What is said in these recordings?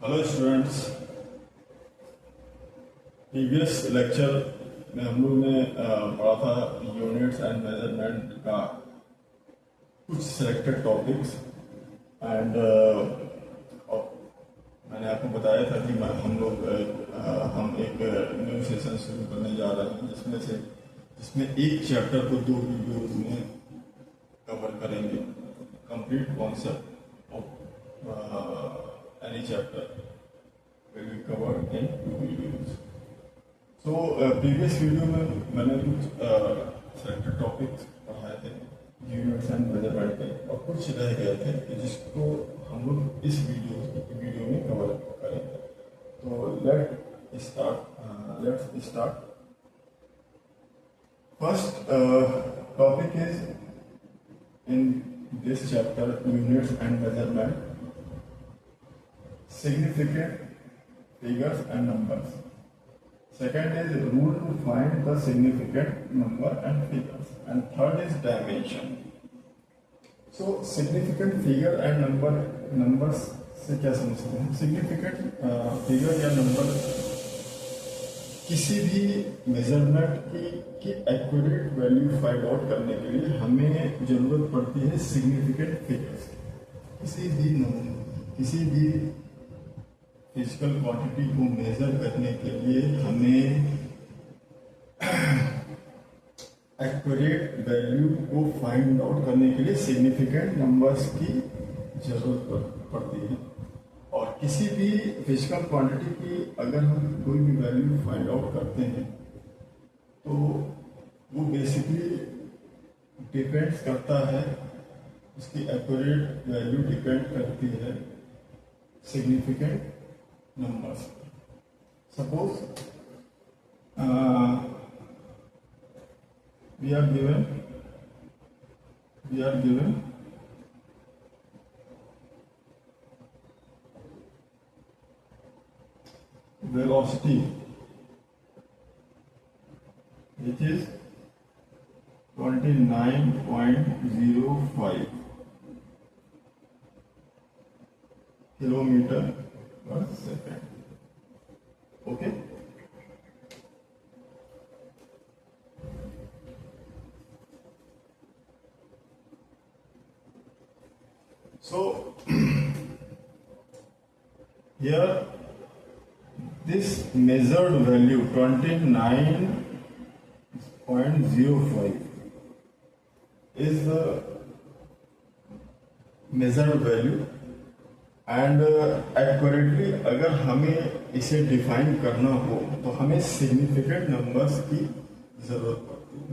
Hello students. Previous lecture में हम लोग ने पढ़ा था यूनिट्स एंड मेजरमेंट का कुछ सिलेक्टेड टॉपिक्स एंड मैंने आपको बताया था कि हम एक न्यू सेशन शुरू करने जा रहे हैं जिसमें एक चैप्टर को 2 वीडियोज में कवर करेंगे। Complete concept of any chapter will be covered in 2 videos. So previous video में मैंने कुछ selected topics पढ़ाए थे यूनिट्स एंड मेजरमेंट के, और कुछ रह गए थे कि जिसको हम लोग इस वीडियो में कवर करेंगे। तो let's start. First topic is in this chapter units and measurement, significant figures and numbers. Second is rule to find the significant number and figures. And third is dimension. So significant figure and numbers से क्या समझते हैं? Significant figure या number किसी भी measurement की accurate value find out करने के लिए हमें जरूरत पड़ती है सिग्निफिकेंट फिगर्स। किसी भी फिजिकल क्वांटिटी को मेजर करने के लिए हमें एक्यूरेट वैल्यू को फाइंड आउट करने के लिए सिग्निफिकेंट नंबर्स की जरूरत पड़ती है। और किसी भी फिजिकल क्वांटिटी की अगर हम कोई भी वैल्यू फाइंड आउट करते हैं तो वो बेसिकली डिपेंड्स करता है, उसकी एक्यूरेट वैल्यू डिपेंड करती है significant numbers. Suppose we are given velocity which is 29.05 kilometer per second. Okay. So here this measured value 29.05 is the measured value and accurately अगर हमें इसे डिफाइन करना हो तो हमें सिग्निफिकेंट नंबर्स की जरूरत पड़ती है।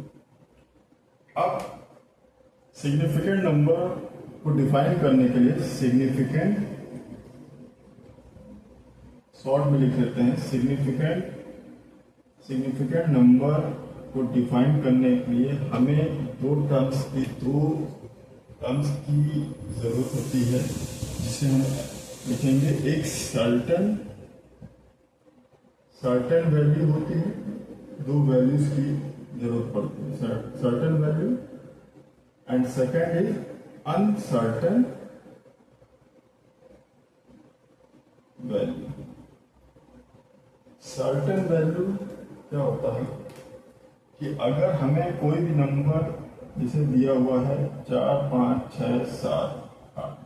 अब सिग्निफिकेंट नंबर को डिफाइन करने के लिए सिग्निफिकेंट शॉर्ट में लिख लेते हैं। सिग्निफिकेंट नंबर को डिफाइन करने के लिए हमें दो टर्म्स की जरूरत होती है, जिसे हम लिखेंगे। एक सर्टेन वैल्यू होती है, दो वैल्यूज की जरूरत पड़ती है, certain value and second is uncertain value. Certain value क्या होता है कि अगर हमें कोई भी नंबर जिसे दिया हुआ है 4, 5, 6, 7, 8,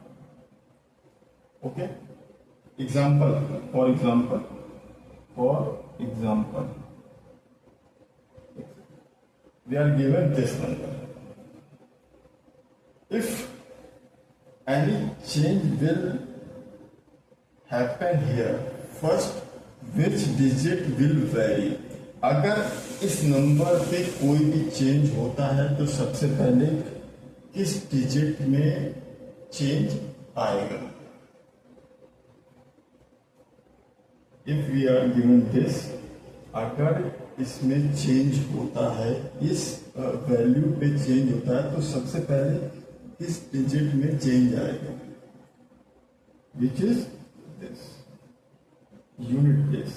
okay, for example we are given this number. If any change will happen here, first which digit will vary? अगर इस नंबर पे कोई भी चेंज होता है तो सबसे पहले किस डिजिट में चेंज आएगा? If we are given this, अगर इसमें चेंज होता है, इस वैल्यू पे चेंज होता है तो सबसे पहले किस डिजिट में चेंज आएगा? Which is this unit place.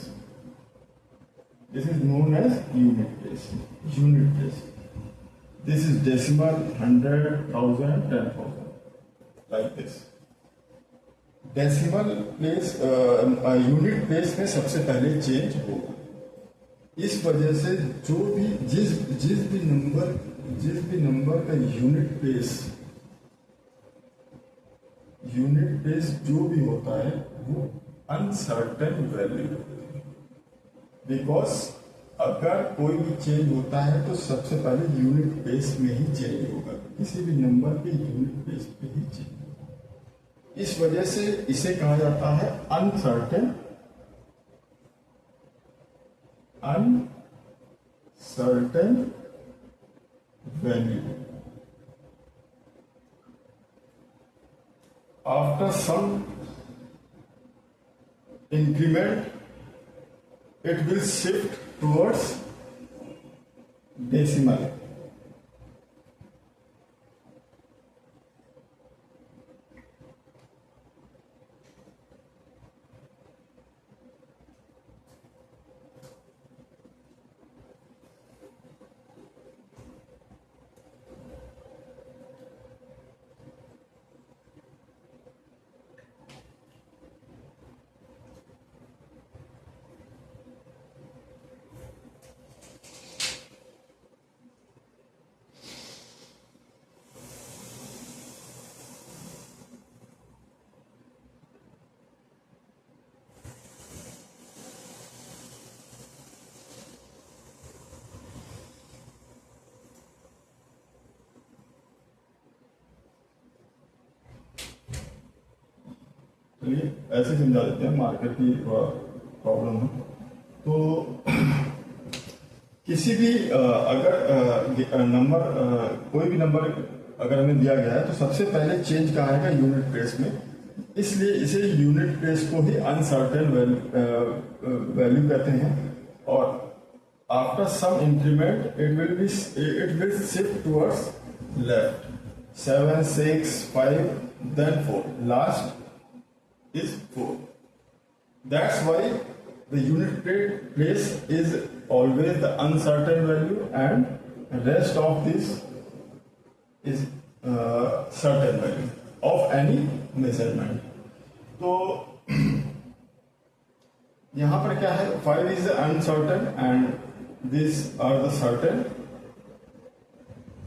This is known as unit place. This is decimal, 100, 1000, 10,000, like this. Decimal place unit place में सबसे पहले चेंज होगा। इस वजह से जो भी जिस भी नंबर का यूनिट प्लेस जो भी होता है वो अनसर्टेन वैल्यू, बिकॉज अगर कोई भी चेंज होता है तो सबसे पहले यूनिट प्लेस में ही चेंज होगा, किसी भी नंबर के यूनिट प्लेस पे ही चेंज होगा। इस वजह से इसे कहा जाता है uncertain value. After some increment it will shift towards decimal. चलिए ऐसे समझा देते हैं, मार्केट की प्रॉब्लम है। तो किसी भी अगर नंबर कोई भी नंबर अगर हमें दिया गया है तो सबसे पहले चेंज कहाँ आएगा, यूनिट प्लेस में। इसलिए इसे यूनिट प्लेस को ही अनसर्टेन वैल्यू कहते हैं। और after some increment it will shift towards left, 7 6 5 then 4, last is 4. That's why the unit place is always the uncertain value and rest of this is certain value of any measurement. तो यहाँ पर क्या है, 5 is uncertain and these are the certain.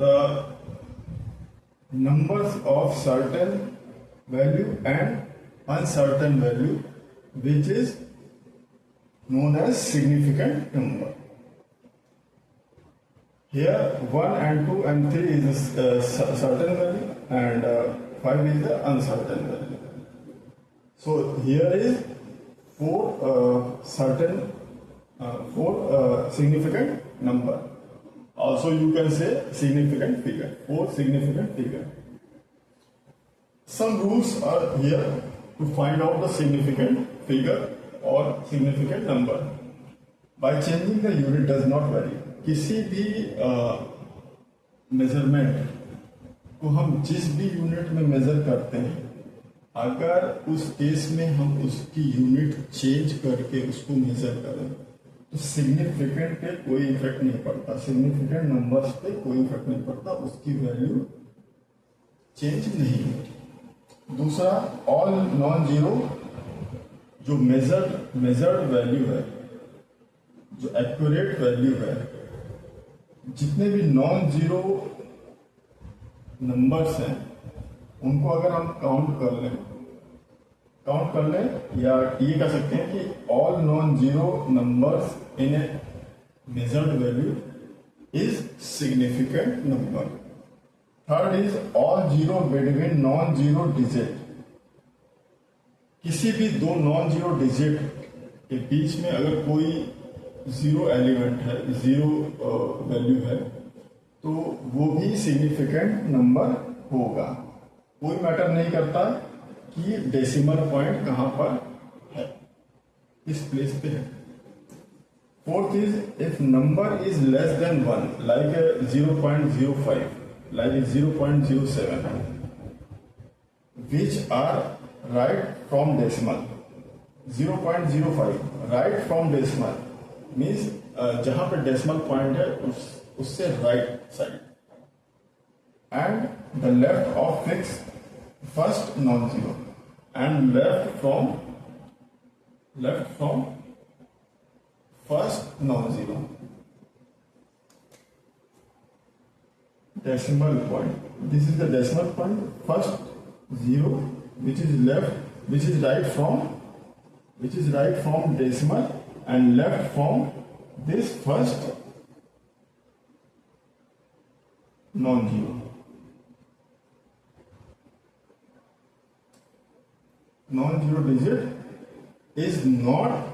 The numbers of certain value and uncertain value which is known as significant number. Here 1 and 2 and 3 is a certain value and 5 is the uncertain value. So here is 4 significant number. Also you can say significant figure, 4 significant figure. Some rules are here to find out the significant figure or significant number. By changing the unit does not vary. किसी भी measurement को हम जिस भी unit में major करते हैं, अगर उस केस में हम उसकी यूनिट चेंज करके उसको मेजर करें तो सिग्निफिकेंट पे कोई इफेक्ट नहीं पड़ता, सिग्निफिकेंट नंबर्स पे कोई इफेक्ट नहीं पड़ता, उसकी वैल्यू चेंज नहीं होती। दूसरा, ऑल नॉन जीरो जो मेजर्ड वैल्यू है, जो एक्यूरेट वैल्यू है, जितने भी नॉन जीरो नंबर्स हैं उनको अगर हम काउंट कर लें या ये कह सकते हैं कि all non zero numbers in A measured value is significant number. Third is all zero between non zero digit. किसी भी दो नॉन जीरो डिजिट के बीच में अगर कोई जीरो एलिमेंट है, जीरो वैल्यू है, तो वो भी सिग्निफिकेंट नंबर होगा। कोई मैटर नहीं करता कि डेसिमल पॉइंट कहां पर है, इस प्लेस पे है। Fourth is if number is less than 1 like 0.05 like 0.07 which are right from decimal. 0.05 right from decimal means जहां पे डेसिमल पॉइंट है उससे right side, and the left of fix first non zero. and left from first non-zero decimal point. This is the decimal point, first zero, which is right from decimal and left from this first non-zero. Non-zero digit is not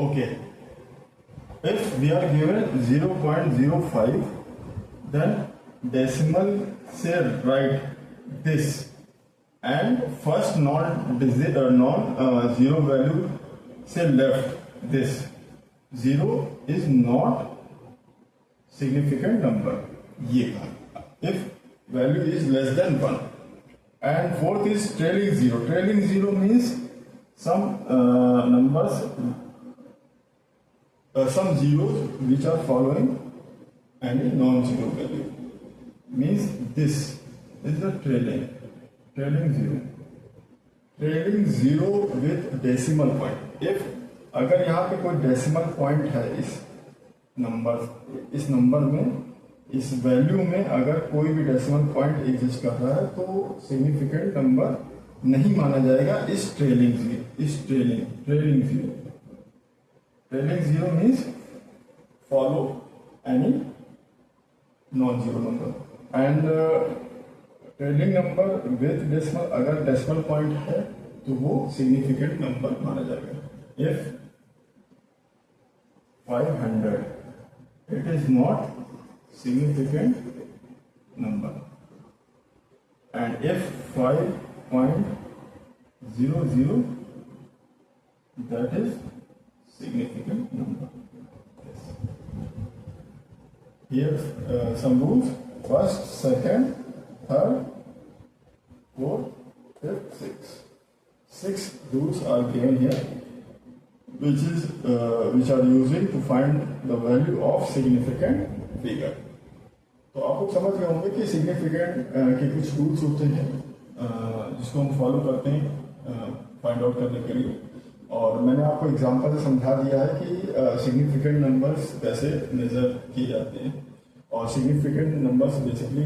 okay. If we are given 0.05, then decimal say write this, and first zero value say left this. Zero is not significant number. ये कहा. If value is less than 1, and fourth is trailing zero. Trailing zero means some numbers. Some zeros which are following any non-zero value, means this is the trailing zero. Trailing zero with decimal point. If अगर यहाँ पे कोई decimal point है इस number में, इस value में अगर कोई भी डेसिमल पॉइंट एग्जिस्ट कर रहा है तो सिग्निफिकेंट नंबर नहीं माना जाएगा इस trailing zero. Trailing zero means follow any non-zero number, and trailing number with decimal, अगर decimal point है तो वो significant number माना जाएगा. If 500, it is not significant number, and if 5.00, that is significant number. Yes. Here some rules: first, second, third, fourth, fifth, sixth. 6 rules are given here, which are using to find the value of significant figure. तो आप लोग समझ गए होंगे कि significant के कुछ rules होते हैं जिसको हम फॉलो करते हैं फाइंड आउट करने के लिए. और मैंने आपको एग्जांपल से समझा दिया है कि सिग्निफिकेंट नंबर्स कैसे मेजर किए जाते हैं. और सिग्निफिकेंट नंबर्स बेसिकली